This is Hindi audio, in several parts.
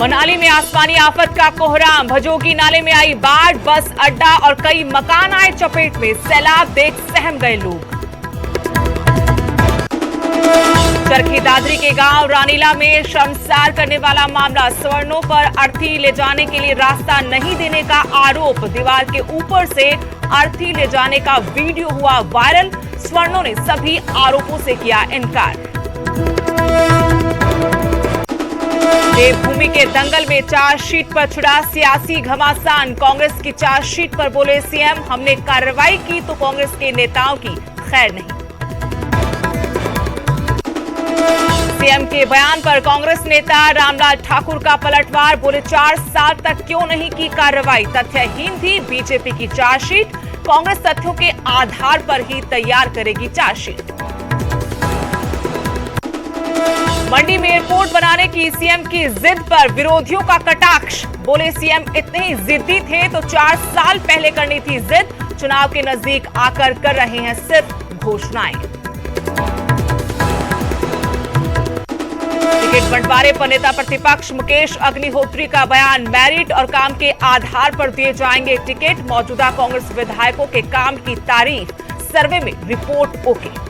मनाली में आसमानी आफत का कोहराम, भजोगी नाले में आई बाढ़, बस अड्डा और कई मकान आए चपेट में, सैलाब देख सहम गए लोग। चरखी दादरी के गांव रानीला में शर्मसार करने वाला मामला, स्वर्णों पर अर्थी ले जाने के लिए रास्ता नहीं देने का आरोप, दीवार के ऊपर से अर्थी ले जाने का वीडियो हुआ वायरल, स्वर्णों ने सभी आरोपों से किया इनकार। देवभूमि के दंगल में चार्जशीट पर छिड़ा सियासी घमासान, कांग्रेस की चार्जशीट पर बोले सीएम, हमने कार्रवाई की तो कांग्रेस के नेताओं की खैर नहीं। सीएम के बयान पर कांग्रेस नेता रामलाल ठाकुर का पलटवार, बोले 4 साल तक क्यों नहीं की कार्रवाई, तथ्यहीन थी बीजेपी की चार्जशीट, कांग्रेस तथ्यों के आधार पर ही तैयार करेगी चार्जशीट। मंडी में एयरपोर्ट बनाने की सीएम की जिद पर विरोधियों का कटाक्ष, बोले सीएम इतने ही जिद्दी थे तो 4 साल पहले करनी थी जिद, चुनाव के नजदीक आकर कर रहे हैं सिर्फ घोषणाएं। टिकट बंटवारे पर नेता प्रतिपक्ष मुकेश अग्निहोत्री का बयान, मेरिट और काम के आधार पर दिए जाएंगे टिकट, मौजूदा कांग्रेस विधायकों के काम की तारीफ, सर्वे में रिपोर्ट ओके।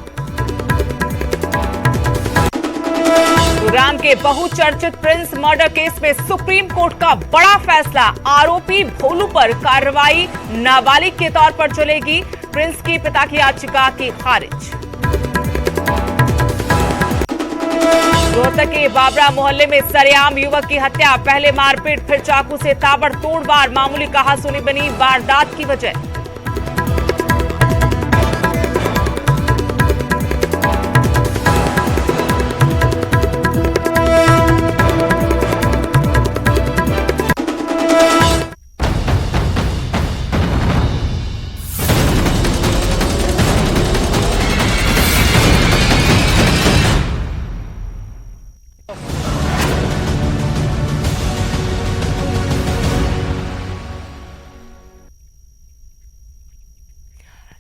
गुरुग्राम के बहुचर्चित प्रिंस मर्डर केस में सुप्रीम कोर्ट का बड़ा फैसला, आरोपी भोलू पर कार्रवाई नाबालिग के तौर पर चलेगी, प्रिंस की पिता की याचिका की खारिज। रोहतक के बाबरा मोहल्ले में सरेआम युवक की हत्या, पहले मारपीट फिर चाकू से ताबड़तोड़ वार, मामूली कहासुनी बनी वारदात की वजह।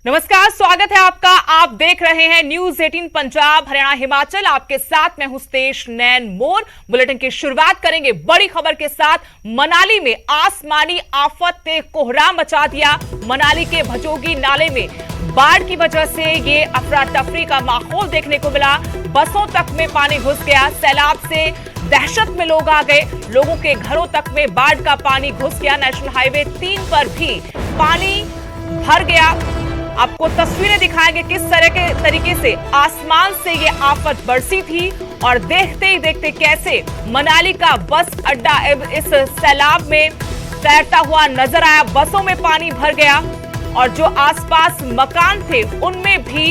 नमस्कार, स्वागत है आपका। आप देख रहे हैं न्यूज 18 पंजाब हरियाणा हिमाचल, आपके साथ मैं हूं तेज नैन मोर। बुलेटिन की शुरुआत करेंगे बड़ी खबर के साथ। मनाली में आसमानी आफत ने कोहराम मचा दिया, मनाली के भजोगी नाले में बाढ़ की वजह से ये अफरा तफरी का माहौल देखने को मिला, बसों तक में पानी घुस गया, सैलाब से दहशत में लोग आ गए, लोगों के घरों तक में बाढ़ का पानी घुस गया। नेशनल हाईवे 3 पर भी पानी भर गया। आपको तस्वीरें दिखाएंगे किस तरह के तरीके से आसमान से ये आफत बरसी थी और देखते ही देखते कैसे मनाली का बस अड्डा इस सैलाब में तैरता हुआ नजर आया, बसों में पानी भर गया और जो आसपास मकान थे उनमें भी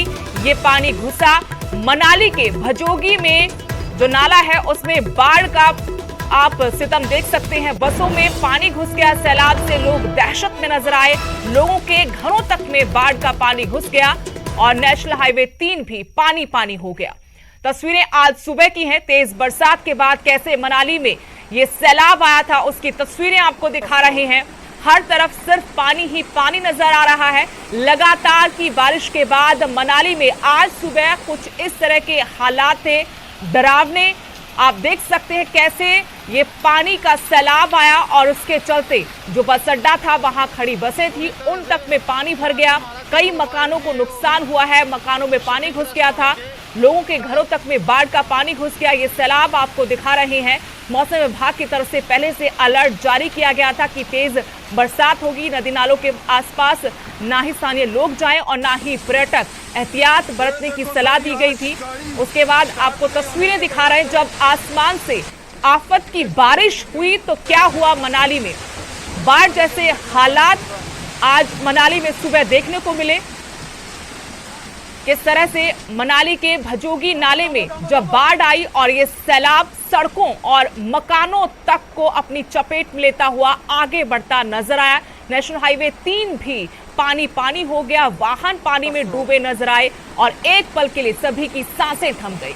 ये पानी घुसा। मनाली के भजोगी में जो नाला है उसमें बाढ़ का आप सितम देख सकते हैं, बसों में पानी घुस गया, सैलाब से लोग दहशत में नजर आए, लोगों के घरों तक में बाढ़ का पानी घुस गया और नेशनल हाईवे 3 भी पानी पानी हो गया। तस्वीरें आज सुबह की हैं, तेज बरसात के बाद कैसे मनाली में ये सैलाब आया था उसकी तस्वीरें आपको दिखा रहे हैं। हर तरफ सिर्फ पानी ही पानी नजर आ रहा है। लगातार की बारिश के बाद मनाली में आज सुबह कुछ इस तरह के हालात थे, डरावने। आप देख सकते हैं कैसे ये पानी का सैलाब आया और उसके चलते जो बस अड्डा था, वहां खड़ी बसें थी, उन तक में पानी भर गया, कई मकानों को नुकसान हुआ है, मकानों में पानी घुस गया था, लोगों के घरों तक में बाढ़ का पानी घुस गया। ये सैलाब आपको दिखा रहे हैं। मौसम विभाग की तरफ से पहले से अलर्ट जारी किया गया था कि तेज बरसात होगी, नदी नालों के आसपास ना ही स्थानीय लोग जाएं और ना ही पर्यटक, एहतियात बरतने की सलाह दी गई थी। उसके बाद आपको तस्वीरें दिखा रहे हैं जब आसमान से आफत की बारिश हुई तो क्या हुआ मनाली में। बाढ़ जैसे हालात आज मनाली में सुबह देखने को मिले। किस तरह से मनाली के भजोगी नाले में जब बाढ़ आई और ये सैलाब सड़कों और मकानों तक को अपनी चपेट में लेता हुआ आगे बढ़ता नजर आया। नेशनल हाईवे 3 भी पानी पानी हो गया, वाहन पानी में डूबे नजर आए और एक पल के लिए सभी की सांसें थम गई।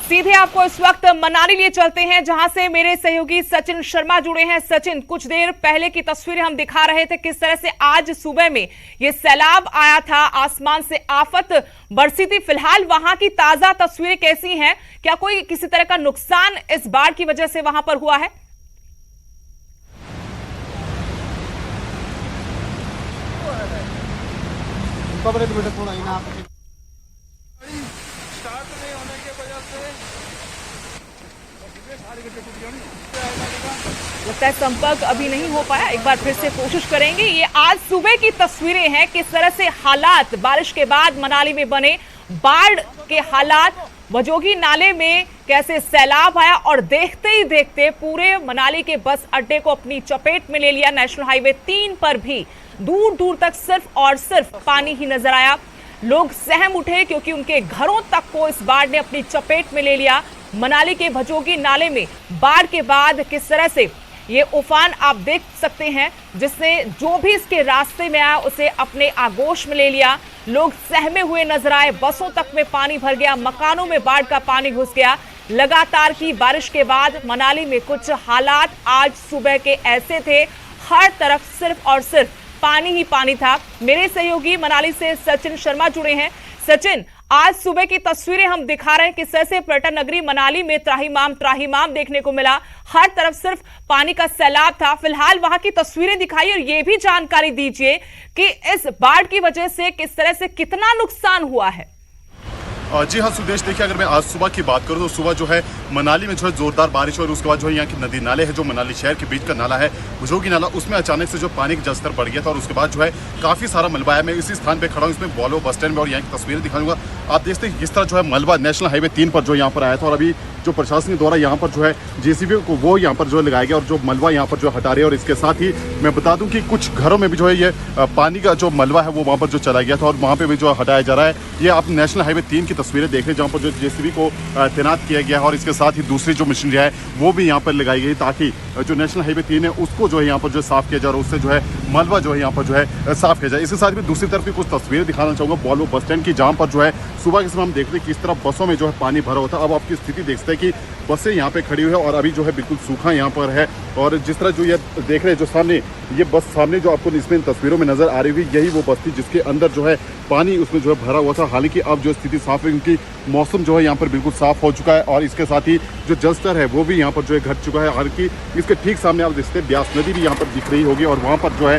सीधे आपको इस वक्त मनाली लिए चलते हैं, जहां से मेरे सहयोगी सचिन शर्मा जुड़े हैं। सचिन, कुछ देर पहले की तस्वीरें हम दिखा रहे थे किस तरह से आज सुबह में ये सैलाब आया था, आसमान से आफत बरसी थी। फिलहाल वहां की ताजा तस्वीरें कैसी हैं? क्या कोई किसी तरह का नुकसान इस बाढ़ की वजह से वहां पर हुआ है? लगता है संपर्क अभी नहीं हो पाया, एक बार फिर से कोशिश करेंगे। ये आज सुबह की तस्वीरें हैं, किस तरह से हालात बारिश के बाद मनाली में बने, बाढ़ के हालात, भजोगी नाले में कैसे सैलाब आया और देखते ही देखते पूरे मनाली के बस अड्डे को अपनी चपेट में ले लिया। नेशनल हाईवे 3 पर भी दूर दूर तक सिर्फ और सिर्फ पानी ही नजर आया। लोग सहम उठे क्योंकि उनके घरों तक को इस बाढ़ ने अपनी चपेट में ले लिया। मनाली के भजोगी नाले में बाढ़ के बाद किस तरह से ये उफान आप देख सकते हैं, जिसने जो भी इसके रास्ते में आया उसे अपने आगोश में ले लिया। लोग सहमे हुए नजर आए, बसों तक में पानी भर गया, मकानों में बाढ़ का पानी घुस गया। लगातार की बारिश के बाद मनाली में कुछ हालात आज सुबह के ऐसे थे, हर तरफ सिर्फ और सिर्फ पानी ही पानी था। मेरे सहयोगी मनाली से सचिन शर्मा जुड़े हैं। सचिन, आज सुबह की तस्वीरें हम दिखा रहे हैं किस तरह से पर्यटन नगरी मनाली में त्राहिमाम देखने को मिला, हर तरफ सिर्फ पानी का सैलाब था। फिलहाल वहां की तस्वीरें दिखाई और यह भी जानकारी दीजिए कि इस बाढ़ की वजह से किस तरह से कितना नुकसान हुआ है। जी हाँ सुदेश, देखिए अगर मैं आज सुबह की बात करूँ तो सुबह जो है मनाली में जो है जोरदार बारिश और उसके बाद जो है यहाँ की नदी नाले है, जो मनाली शहर के बीच का नाला है भजोगी नाला, उसमें अचानक से जो पानी का जलस्तर बढ़ गया था और उसके बाद जो है काफी सारा मलबा है। मैं इसी स्थान पे खड़ा हूँ, इसमें वॉल्वो बस स्टैंड में, और यहाँ की तस्वीरें दिखाऊंगा। आप देखते हैं किस तरह जो है मलबा नेशनल हाईवे 3 पर जो यहाँ पर आया था, और अभी जो प्रशासन के द्वारा यहाँ पर जो है जेसीबी को वो यहाँ पर जो लगाया गया और जो मलबा यहाँ पर जो हटा रहे हैं। और इसके साथ ही मैं बता दूं कि कुछ घरों में भी जो है ये पानी का जो मलबा है वो वहाँ पर जो चला गया था और वहाँ पे भी जो हटाया जा रहा है। ये आप नेशनल हाईवे 3 की तस्वीरें देख रहे हैं, जहाँ पर जो जेसीबी को तैनात किया गया है और इसके साथ ही दूसरी जो मशीनरी है वो भी यहाँ पर लगाई गई, ताकि जो नेशनल हाईवे 3 है उसको जो है यहाँ पर जो साफ किया जाए और उससे जो है मलबा जो है यहाँ पर जो है साफ किया जाए। इसके साथ में दूसरी तरफ भी कुछ तस्वीरें दिखाना चाहूँगा वॉल्वो बस स्टैंड की, जहाँ पर जो है सुबह के समय हम देखते हैं किस तरह बसों में जो है पानी भरा होता है। अब आपकी स्थिति देखते हैं कि बसें यहाँ पे खड़ी हुई है और अभी जो है बिल्कुल सूखा यहाँ पर है। और जिस तरह जो ये देख रहे हैं जो सामने ये बस सामने जो आपको इसमें तस्वीरों में नजर आ रही हुई, यही वो बस थी जिसके अंदर जो है पानी उसमें जो है भरा हुआ था। हालांकि अब जो स्थिति साफ है क्योंकि मौसम जो है यहाँ पर बिल्कुल साफ हो चुका है और इसके साथ ही जो जलस्तर है वो भी यहाँ पर जो है घट चुका है। हालांकि इसके ठीक सामने आप देखते हैं ब्यास नदी भी यहाँ पर दिख रही होगी और वहाँ पर जो है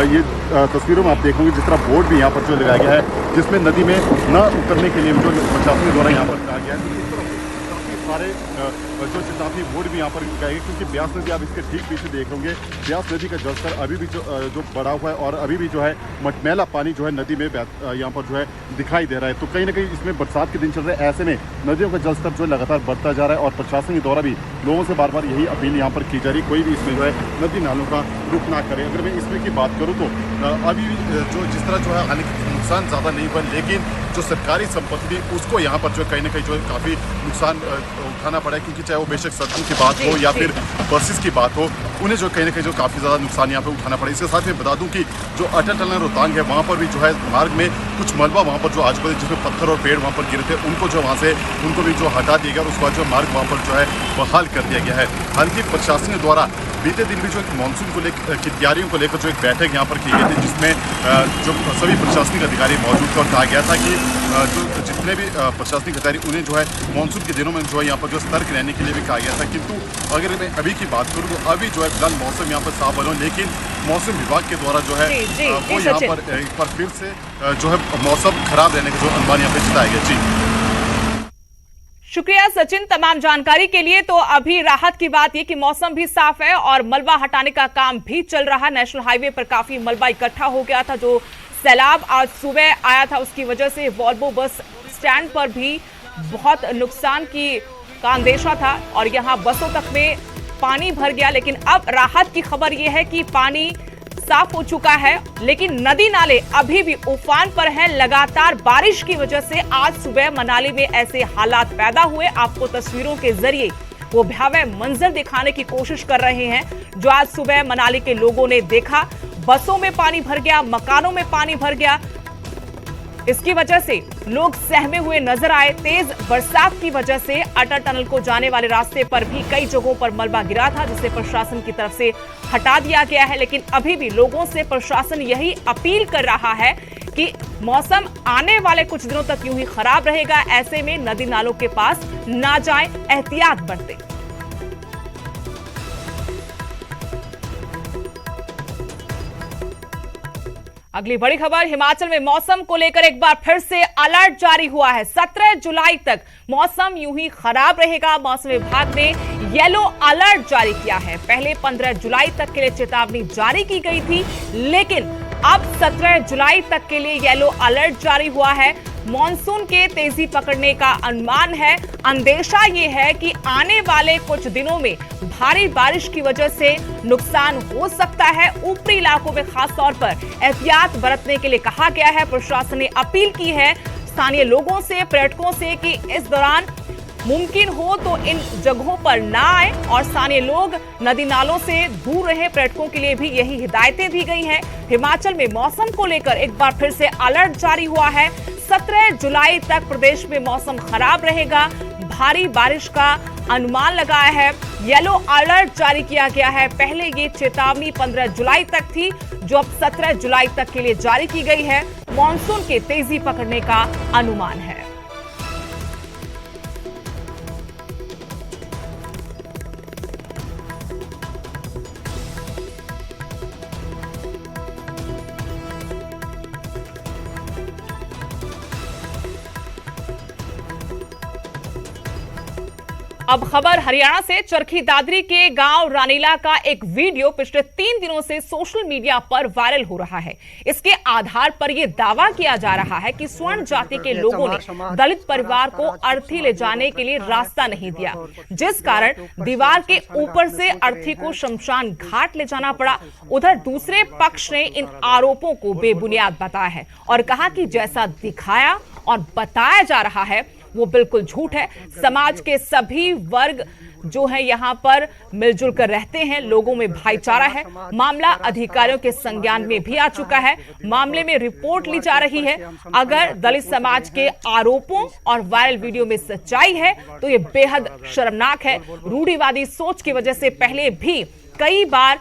ये तस्वीरों में आप देखोगे जिस तरह बोर्ड भी यहाँ पर जो लगाया गया है, जिसमें नदी में न उतरने के लिए जो प्रशासन द्वारा यहाँ पर कहा गया है। सारे जो चेतावनी बोर्ड भी यहाँ पर लगाएंगे क्योंकि ब्यास नदी आप इसके ठीक पीछे देख होंगे, ब्यास नदी का जलस्तर अभी भी जो बढ़ा हुआ है और अभी भी जो है मटमैला पानी जो है नदी में यहाँ पर जो है दिखाई दे रहा है। तो कहीं ना कहीं इसमें बरसात के दिन चल रहे हैं, ऐसे में नदियों का जलस्तर जो है लगातार बढ़ता जा रहा है और प्रशासन के द्वारा भी लोगों से बार बार यही अपील यहाँ पर की जा रही है, कोई भी इसमें जो है नदी नालों का रुख ना करे। अगर मैं इसमें की बात करूँ तो अभी जो जिस तरह जो है हालांकि नुकसान ज़्यादा नहीं हुआ, लेकिन जो सरकारी संपत्ति उसको यहाँ पर जो कहीं ना कहीं जो है काफ़ी नुकसान उठाना पड़ा है, क्योंकि चाहे वो बेशक सड़कों की बात हो या फिर बसेस की बात हो, उन्हें जो कहीं ना कहीं जो काफ़ी ज़्यादा नुकसान यहाँ पे उठाना पड़ा। इसके साथ में बता दूं कि जो अटल टनल रोहतांग है वहाँ पर भी जो है मार्ग में कुछ मलबा वहाँ पर जो आज जिसमें पत्थर और पेड़ वहाँ पर गिरे थे उनको जो वहाँ से उनको भी जो हटा दिया गया और उसके बाद जो मार्ग वहाँ पर जो है बहाल कर दिया गया है। हालांकि प्रशासन के द्वारा बीते दिन भी जो एक मानसून को लेकर की तैयारियों को लेकर जो एक बैठक यहाँ पर की गई थी, जिसमें जो सभी प्रशासनिक अधिकारी मौजूद थे और कहा गया था कि जो जितने भी प्रशासनिक अधिकारी उन्हें जो है मानसून के दिनों में जो है यहाँ पर जो सतर्क रहने के लिए भी कहा गया था। किंतु अगर मैं अभी की बात करूँ तो अभी जो है फिलहाल मौसम यहाँ पर साफ बना, लेकिन मौसम विभाग के द्वारा जो है वो यहाँ पर एक बार फिर से जो है मौसम खराब रहने का जो अनुमान यहाँ पे जताया गया। जी शुक्रिया सचिन तमाम जानकारी के लिए। तो अभी राहत की बात यह कि मौसम भी साफ है और मलबा हटाने का काम भी चल रहा है। नेशनल हाईवे पर काफी मलबा इकट्ठा हो गया था, जो सैलाब आज सुबह आया था उसकी वजह से वॉल्वो बस स्टैंड पर भी बहुत नुकसान का अंदेशा था और यहां बसों तक में पानी भर गया। लेकिन अब राहत की खबर यह है कि पानी साफ हो चुका है, लेकिन नदी नाले अभी भी उफान पर हैं। लगातार बारिश की वजह से आज सुबह मनाली में ऐसे हालात पैदा हुए। आपको तस्वीरों के जरिए वो भयावह मंजर दिखाने की कोशिश कर रहे हैं जो आज सुबह मनाली के लोगों ने देखा। बसों में पानी भर गया, मकानों में पानी भर गया, इसकी वजह से लोग सहमे हुए नजर आए। तेज बरसात की वजह से अटल टनल को जाने वाले रास्ते पर भी कई जगहों पर मलबा गिरा था, जिसे प्रशासन की तरफ से हटा दिया गया है। लेकिन अभी भी लोगों से प्रशासन यही अपील कर रहा है कि मौसम आने वाले कुछ दिनों तक यूं ही खराब रहेगा, ऐसे में नदी नालों के पास ना जाएं, एहतियात बरतें। अगली बड़ी खबर, हिमाचल में मौसम को लेकर एक बार फिर से अलर्ट जारी हुआ है। 17 जुलाई तक मौसम यूं ही खराब रहेगा। मौसम विभाग ने येलो अलर्ट जारी किया है। पहले 15 जुलाई तक के लिए चेतावनी जारी की गई थी, लेकिन अब 17 जुलाई तक के लिए येलो अलर्ट जारी हुआ है। मॉनसून के तेजी पकड़ने का अनुमान है। अंदेशा ये है कि आने वाले कुछ दिनों में भारी बारिश की वजह से नुकसान हो सकता है। ऊपरी इलाकों में खास तौर पर एहतियात बरतने के लिए कहा गया है। प्रशासन ने अपील की है स्थानीय लोगों से, पर्यटकों से कि इस दौरान मुमकिन हो तो इन जगहों पर ना आए और स्थानीय लोग नदी नालों से दूर रहे। पर्यटकों के लिए भी यही हिदायतें दी गई हैं। हिमाचल में मौसम को लेकर एक बार फिर से अलर्ट जारी हुआ है। 17 जुलाई तक प्रदेश में मौसम खराब रहेगा। भारी बारिश का अनुमान लगाया है। येलो अलर्ट जारी किया गया है। पहले ये चेतावनी 15 जुलाई तक थी, जो अब 17 जुलाई तक के लिए जारी की गई है। मॉनसून के तेजी पकड़ने का अनुमान है। अब खबर हरियाणा से। चरखी दादरी के गांव रानीला का एक वीडियो पिछले 3 दिनों से सोशल मीडिया पर वायरल हो रहा है। इसके आधार पर यह दावा किया जा रहा है कि स्वर्ण जाति के लोगों ने दलित परिवार को अर्थी ले जाने के लिए रास्ता नहीं दिया, जिस कारण दीवार के ऊपर से अर्थी को शमशान घाट ले जाना पड़ा। उधर दूसरे पक्ष ने इन आरोपों को बेबुनियाद बताया है और कहा कि जैसा दिखाया और बताया जा रहा है वो बिल्कुल झूठ है। समाज के सभी वर्ग जो है यहाँ पर मिलजुल कर रहते हैं। लोगों में भाईचारा है। मामला अधिकारियों के संज्ञान में भी आ चुका है। मामले में रिपोर्ट ली जा रही है। अगर दलित समाज के आरोपों और वायरल वीडियो में सच्चाई है तो ये बेहद शर्मनाक है। रूढ़िवादी सोच की वजह से पहले भी कई बार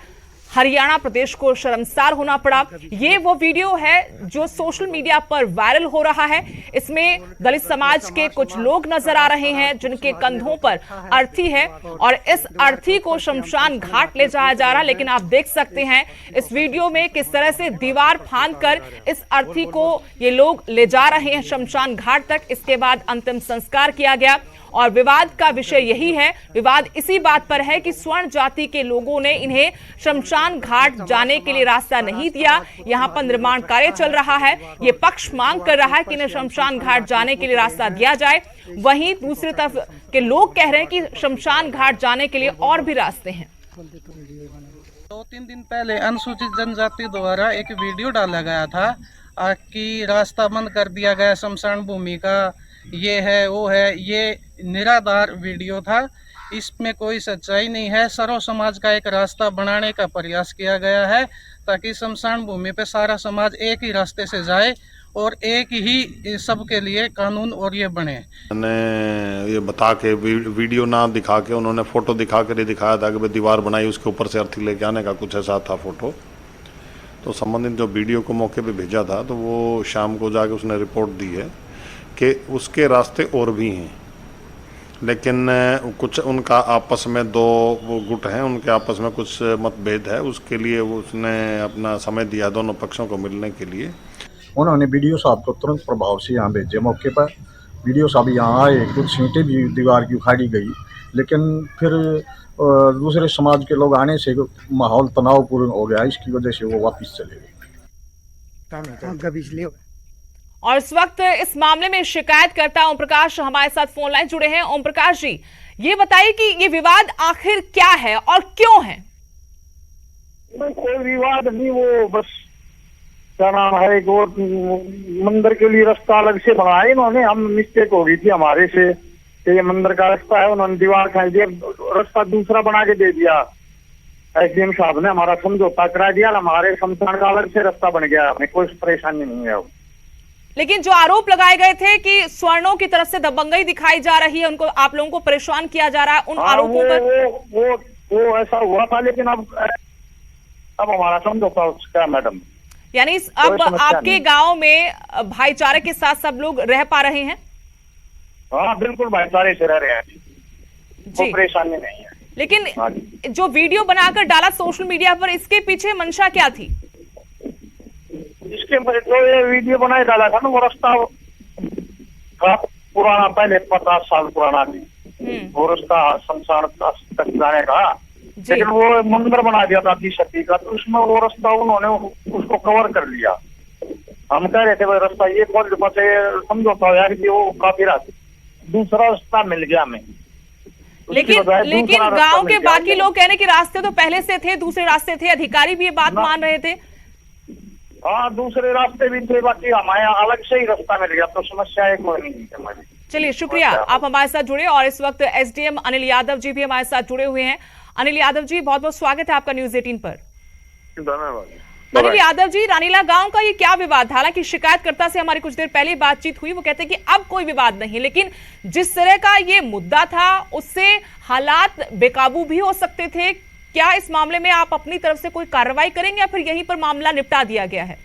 हरियाणा प्रदेश को शर्मसार होना पड़ा। ये वो वीडियो है जो सोशल मीडिया पर वायरल हो रहा है। इसमें दलित समाज के कुछ लोग नजर आ रहे हैं जिनके कंधों पर अर्थी है और इस अर्थी को शमशान घाट ले जाया जा रहा है। लेकिन आप देख सकते हैं इस वीडियो में किस तरह से दीवार फांदकर इस अर्थी को ये लोग ले जा रहे हैं शमशान घाट तक। इसके बाद अंतिम संस्कार किया गया और विवाद का विषय यही है। विवाद इसी बात पर है कि स्वर्ण जाति के लोगों ने इन्हें शमशान घाट जाने के लिए रास्ता नहीं दिया। यहां पर निर्माण कार्य चल रहा है। ये पक्ष मांग कर रहा है कि इन्हें शमशान घाट जाने के लिए रास्ता दिया जाए। वहीं दूसरी तरफ के लोग कह रहे हैं कि शमशान घाट जाने के लिए और भी रास्ते हैं। 2-3 दिन पहले अनुसूचित जनजाति द्वारा एक वीडियो डाला गया था कि रास्ता बंद कर दिया गया शमशान भूमि का, ये है वो है। ये निराधार वीडियो था। इसमें कोई सच्चाई नहीं है। सर्व समाज का एक रास्ता बनाने का प्रयास किया गया है ताकि शमशान भूमि पे सारा समाज एक ही रास्ते से जाए और एक ही सबके लिए कानून और ये बने। मैंने ये बता के वीडियो ना दिखा के उन्होंने फोटो दिखा कर ये दिखाया था कि भाई दीवार बनाई, उसके ऊपर से अर्थी लेके आने का कुछ ऐसा था फोटो। तो संबंधित जो वीडियो को मौके पे भेजा था तो वो शाम को जाके उसने रिपोर्ट दी है कि उसके रास्ते और भी हैं, लेकिन कुछ उनका आपस में दो वो गुट हैं, उनके आपस में कुछ मतभेद है। उसके लिए उसने अपना समय दिया दोनों पक्षों को मिलने के लिए। उन्होंने वीडियो साहब को तुरंत प्रभाव से यहाँ भेजे मौके पर। वीडियो साहब यहाँ आए, कुछ सीटें भी दीवार की उखाड़ी गई, लेकिन फिर दूसरे समाज के लोग आने से माहौल तनावपूर्ण हो गया। इसकी वजह से वो वापस चले गए। और इस वक्त इस मामले में शिकायतकर्ता ओम प्रकाश हमारे साथ फोन लाइन जुड़े हैं। ओम प्रकाश जी, ये बताइए कि ये विवाद आखिर क्या है और क्यों है? कोई विवाद नहीं, वो बस क्या नाम है, गौर मंदिर के लिए रास्ता अलग से बनाया इन्होंने। हम मिस्टेक हो गई थी हमारे से कि ये मंदिर का रास्ता है, उन्होंने दीवार खा दिया, रास्ता दूसरा बना के दे दिया। एसडीएम साहब ने हमारा समझौता करा दिया, हमारे शमशान का अलग से रास्ता बन गया। हमें कोई परेशानी नहीं है। लेकिन जो आरोप लगाए गए थे कि स्वर्णों की तरफ से दबंगई दिखाई जा रही है, उनको आप लोगों को परेशान किया जा रहा है, उन आरोपों पर वो ऐसा हुआ था, लेकिन अब हमारा समझौता क्या मैडम, यानी अब आपके गांव में भाईचारे के साथ सब लोग रह पा रहे हैं? हाँ बिल्कुल भाईचारे से रह रहे हैं, कोई परेशानी नहीं है। लेकिन जो वीडियो बनाकर डाला सोशल मीडिया पर, इसके पीछे मंशा क्या थी? इसके जो ये वीडियो बनाए डाला था ना, वो रास्ता पुराना, पहले 50 साल पुराना थी, वो रास्ता शमशान तक जाने का, लेकिन वो मंदिर बना दिया था 30 सदी का, तो उसमें वो रास्ता उन्होंने उसको कवर कर लिया। हम कह रहे थे भाई रास्ता ये खोल पाते, समझौता हो यार कि वो काफी दूसरा रास्ता मिल गया हमें। लेकिन गांव के बाकी लोग कह रहे कि रास्ते तो पहले से थे, दूसरे रास्ते थे, अधिकारी भी ये बात मान रहे थे। हाँ दूसरे रास्ते भी थे, बाकी हमारे अलग से ही रास्ता मिल गया, तो समस्या एक कोई नहीं है हमारी। चलिए शुक्रिया, आप हमारे साथ जुड़े, और इस वक्त एसडीएम अनिल यादव जी भी हमारे साथ जुड़े हुए हैं। अनिल यादव जी, बहुत बहुत स्वागत है आपका न्यूज 18 पर। धन्यवाद। अनिल यादव जी, रानीला गांव का ये क्या विवाद? हालांकि शिकायतकर्ता से हमारी कुछ देर पहले बातचीत हुई, वो कहते हैं कि अब कोई विवाद नहीं, लेकिन जिस तरह का ये मुद्दा था उससे हालात बेकाबू भी हो सकते थे। क्या इस मामले में आप अपनी तरफ से कोई कार्रवाई करेंगे या फिर यहीं पर मामला निपटा दिया गया है?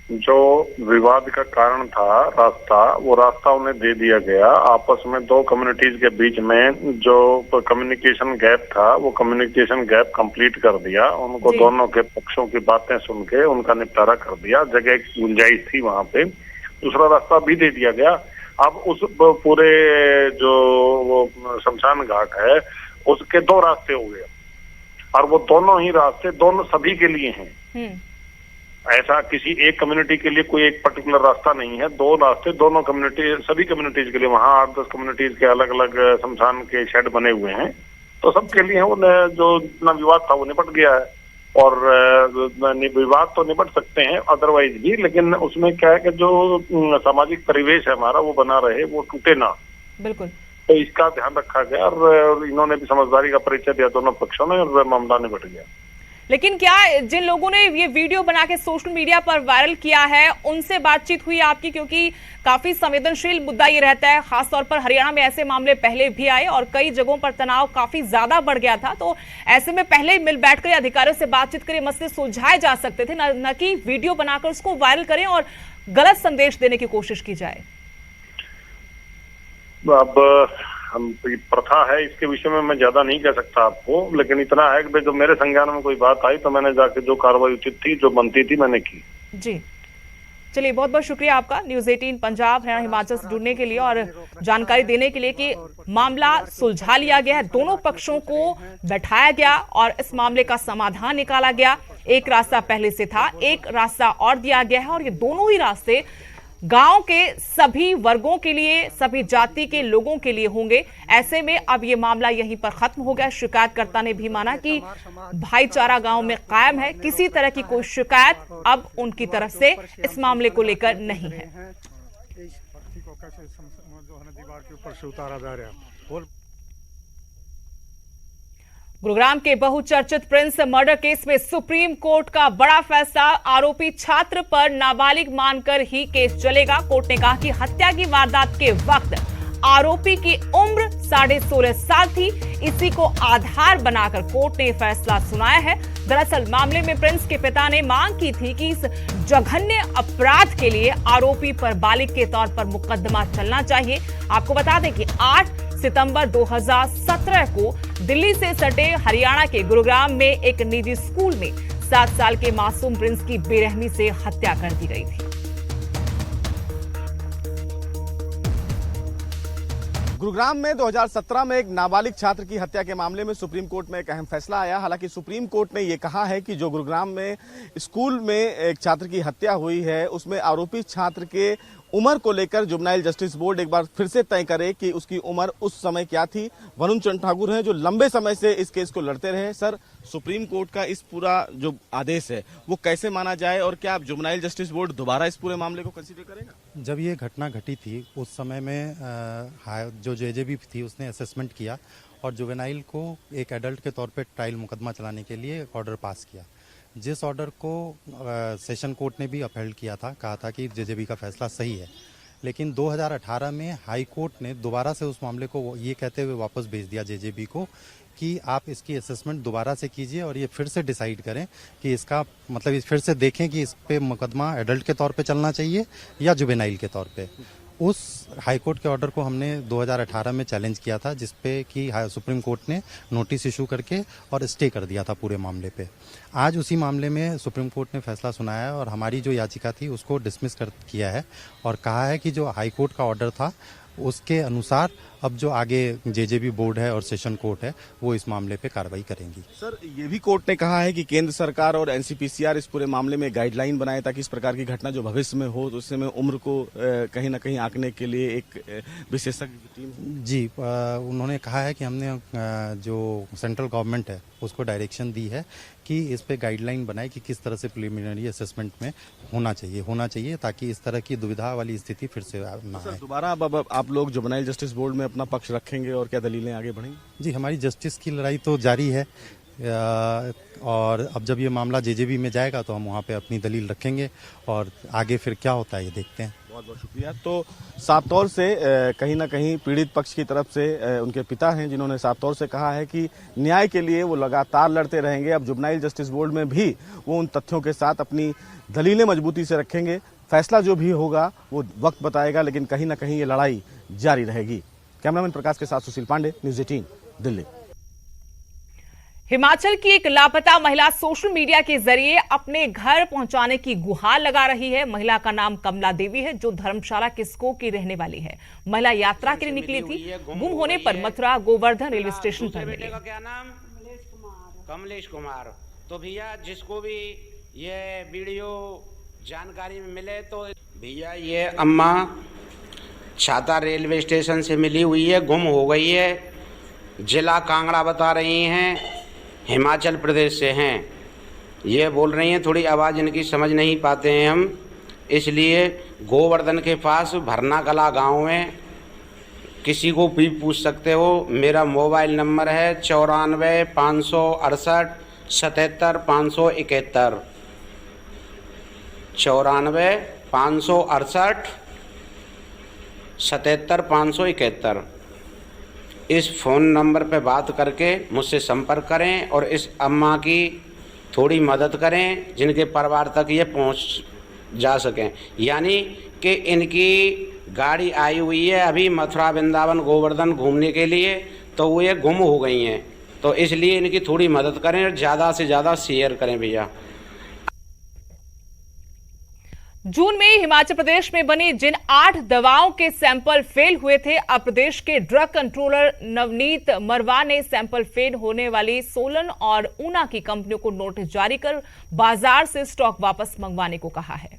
जो विवाद का कारण था रास्ता, वो रास्ता उन्हें दे दिया गया। आपस में दो कम्युनिटीज के बीच में जो कम्युनिकेशन गैप था, वो कम्युनिकेशन गैप कंप्लीट कर दिया। उनको दोनों के पक्षों की बातें सुन के उनका निपटारा कर दिया। जगह की गुंजाइश थी वहां पे, दूसरा रास्ता भी दे दिया गया। अब उस पूरे जो वो शमशान घाट है, उसके दो रास्ते हो गए, और वो दोनों ही रास्ते दोनों सभी के लिए हैं। ऐसा किसी एक कम्युनिटी के लिए कोई एक पर्टिकुलर रास्ता नहीं है, दो रास्ते दोनों कम्युनिटी, सभी कम्युनिटीज के लिए। वहाँ 8-10 कम्युनिटीज के अलग अलग शमशान के शेड बने हुए हैं, तो सबके लिए वो जो इतना विवाद था वो निपट गया है। और विवाद तो निपट सकते हैं अदरवाइज भी, लेकिन उसमें क्या है कि जो सामाजिक परिवेश है हमारा वो बना रहे, वो टूटे ना। बिल्कुल, तो इसका ध्यान रखा गया, और इन्होंने भी समझदारी का परिचय दिया दोनों पक्षों ने, और मामला निपट गया। लेकिन क्या जिन लोगों ने ये वीडियो बना के सोशल मीडिया पर वायरल किया है, उनसे बातचीत हुई आपकी? क्योंकि काफी संवेदनशील मुद्दा ये रहता है, खासतौर पर हरियाणा में ऐसे मामले पहले भी आए और कई जगहों पर तनाव काफी ज्यादा बढ़ गया था। तो ऐसे में पहले मिल बैठकर अधिकारियों से बातचीत कर मसले सुलझाए जा सकते थे, न कि वीडियो बनाकर उसको वायरल करें और गलत संदेश देने की कोशिश की जाए। अब हम प्रथा है, इसके विषय में मैं ज्यादा नहीं कह सकता आपको, लेकिन इतना है कि जो मेरे संज्ञान में कोई बात आई तो मैंने जाके जो कार्रवाई उचित थी, जो बनती थी, मैंने की। जी चलिए, बहुत बहुत शुक्रिया आपका न्यूज 18 पंजाब हरियाणा हिमाचल से जुड़ने के लिए और जानकारी देने के लिए कि मामला सुलझा लिया गया है, दोनों पक्षों को बैठाया गया और इस मामले का समाधान निकाला गया। एक रास्ता पहले से था, एक रास्ता और दिया गया है, और ये दोनों ही रास्ते गांव के सभी वर्गों के लिए, सभी जाति के लोगों के लिए होंगे। ऐसे में अब ये मामला यहीं पर खत्म हो गया। शिकायतकर्ता ने भी माना कि भाईचारा गांव में कायम है, किसी तरह की कोई शिकायत अब उनकी तरफ से इस मामले को लेकर नहीं है। गुरुग्राम के बहुचर्चित प्रिंस मर्डर केस में सुप्रीम कोर्ट का बड़ा फैसला। आरोपी छात्र पर नाबालिग मानकर ही केस चलेगा। कोर्ट ने कहा कि हत्या की वारदात के वक्त आरोपी की उम्र 16.5 साल थी। इसी को आधार बनाकर कोर्ट ने फैसला सुनाया है। दरअसल मामले में प्रिंस के पिता ने मांग की थी कि इस जघन्य अपराध के लिए आरोपी पर बालिग के तौर पर मुकदमा चलना चाहिए। आपको बता दें कि 8 सितंबर 2017 को दिल्ली से सटे हरियाणा के गुरुग्राम में एक निजी स्कूल में 7 साल के मासूम प्रिंस की बेरहमी से हत्या कर दी गई थी। गुरुग्राम में 2017 में एक नाबालिग छात्र की हत्या के मामले में सुप्रीम कोर्ट में एक अहम फैसला आया। हालांकि सुप्रीम कोर्ट ने यह कहा है कि जो गुरुग्राम में स्कूल में एक छात्र की हत्या हुई है, उसमें आरोपी छात्र के उम्र को लेकर जुवेनाइल जस्टिस बोर्ड एक बार फिर से तय करे कि उसकी उम्र उस समय क्या थी। वरुण चंद ठाकुर हैं जो लंबे समय से इस केस को लड़ते रहे। सर, सुप्रीम कोर्ट का इस पूरा जो आदेश है वो कैसे माना जाए, और क्या जुवेनाइल जस्टिस बोर्ड दोबारा इस पूरे मामले को कंसीडर करेगा? जब ये घटना घटी थी उस समय में जो जेजेबी थी उसने असेसमेंट किया और जुवेनाइल को एक एडल्ट के तौर पे ट्रायल मुकदमा चलाने के लिए एक ऑर्डर पास किया। जिस ऑर्डर को सेशन कोर्ट ने भी अपहेल्ड किया था, कहा था कि जेजेबी का फैसला सही है, लेकिन 2018 में हाई कोर्ट ने दोबारा से उस मामले को ये कहते हुए वापस भेज दिया जेजेबी को कि आप इसकी असेसमेंट दोबारा से कीजिए और ये फिर से डिसाइड करें कि इसका मतलब फिर से देखें कि इस पे मुकदमा एडल्ट के तौर पे चलना चाहिए या जुवेनाइल के तौर पे। उस हाई कोर्ट के ऑर्डर को हमने 2018 में चैलेंज किया था, जिसपे कि सुप्रीम कोर्ट ने नोटिस इशू करके और स्टे कर दिया था पूरे मामले पे। आज उसी मामले में सुप्रीम कोर्ट ने फैसला सुनाया है और हमारी जो याचिका थी उसको डिसमिस कर किया है और कहा है कि जो हाई कोर्ट का ऑर्डर था उसके अनुसार अब जो आगे जेजेबी बोर्ड है और सेशन कोर्ट है वो इस मामले पे कार्रवाई करेंगी। सर, ये भी कोर्ट ने कहा है कि केंद्र सरकार और एनसीपीसीआर इस पूरे मामले में गाइडलाइन बनाए ताकि इस प्रकार की घटना जो भविष्य में हो तो उससे में उम्र को कहीं ना कहीं आंकने के लिए एक विशेषज्ञ टीम जी उन्होंने कहा है कि हमने जो सेंट्रल गवर्नमेंट है उसको डायरेक्शन दी है कि इस पे गाइडलाइन बनाए कि किस तरह से प्रिलिमिनरी असेसमेंट में होना चाहिए ताकि इस तरह की दुविधा वाली स्थिति फिर से ना आए। दोबारा अब आप लोग जुवेनाइल जस्टिस बोर्ड में अपना पक्ष रखेंगे और क्या दलीलें आगे बढ़ेंगी? जी, हमारी जस्टिस की लड़ाई तो जारी है और अब जब ये मामला जेजेबी में जाएगा तो हम वहाँ पे अपनी दलील रखेंगे और आगे फिर क्या होता है ये देखते हैं। बहुत बहुत शुक्रिया। तो साफ तौर से कहीं ना कहीं पीड़ित पक्ष की तरफ से उनके पिता हैं जिन्होंने साफ तौर से कहा है कि न्याय के लिए वो लगातार लड़ते रहेंगे। अब जुवेनाइल जस्टिस बोर्ड में भी वो उन तथ्यों के साथ अपनी दलीलें मजबूती से रखेंगे। फैसला जो भी होगा वो वक्त बताएगा, लेकिन कहीं ना कहीं ये लड़ाई जारी रहेगी। कैमरामैन प्रकाश के साथ सुशील पांडे, न्यूज़ 18 दिल्ली। हिमाचल की एक लापता महिला सोशल मीडिया के जरिए अपने घर पहुंचाने की गुहार लगा रही है। महिला का नाम कमला देवी है, जो धर्मशाला किस्को की रहने वाली है। महिला यात्रा के लिए निकली थी। गुम होने पर मथुरा गोवर्धन रेलवे स्टेशन पर मिली। क्या नाम? कमलेश कुमार। तो भैया जिसको भी ये वीडियो जानकारी में मिले तो भैया ये अम्मा छाता रेलवे स्टेशन से मिली हुई है, गुम हो गई है। जिला कांगड़ा बता रही हैं, हिमाचल प्रदेश से हैं। ये बोल रही हैं थोड़ी आवाज़ इनकी समझ नहीं पाते हैं हम, इसलिए गोवर्धन के पास भरना कला गांव में किसी को भी पूछ सकते हो। मेरा मोबाइल नंबर है 94 568 77 571 94 568 77 571। इस फ़ोन नंबर पर बात करके मुझसे संपर्क करें और इस अम्मा की थोड़ी मदद करें जिनके परिवार तक ये पहुंच जा सकें। यानी कि इनकी गाड़ी आई हुई है अभी मथुरा वृंदावन गोवर्धन घूमने के लिए, तो वो ये गुम हो गई हैं। तो इसलिए इनकी थोड़ी मदद करें और ज़्यादा से ज़्यादा शेयर करें भैया। जून में हिमाचल प्रदेश में बनी जिन 8 दवाओं के सैंपल फेल हुए थे, अब प्रदेश के ड्रग कंट्रोलर नवनीत मरवा ने सैंपल फेल होने वाली सोलन और ऊना की कंपनियों को नोटिस जारी कर बाजार से स्टॉक वापस मंगवाने को कहा है।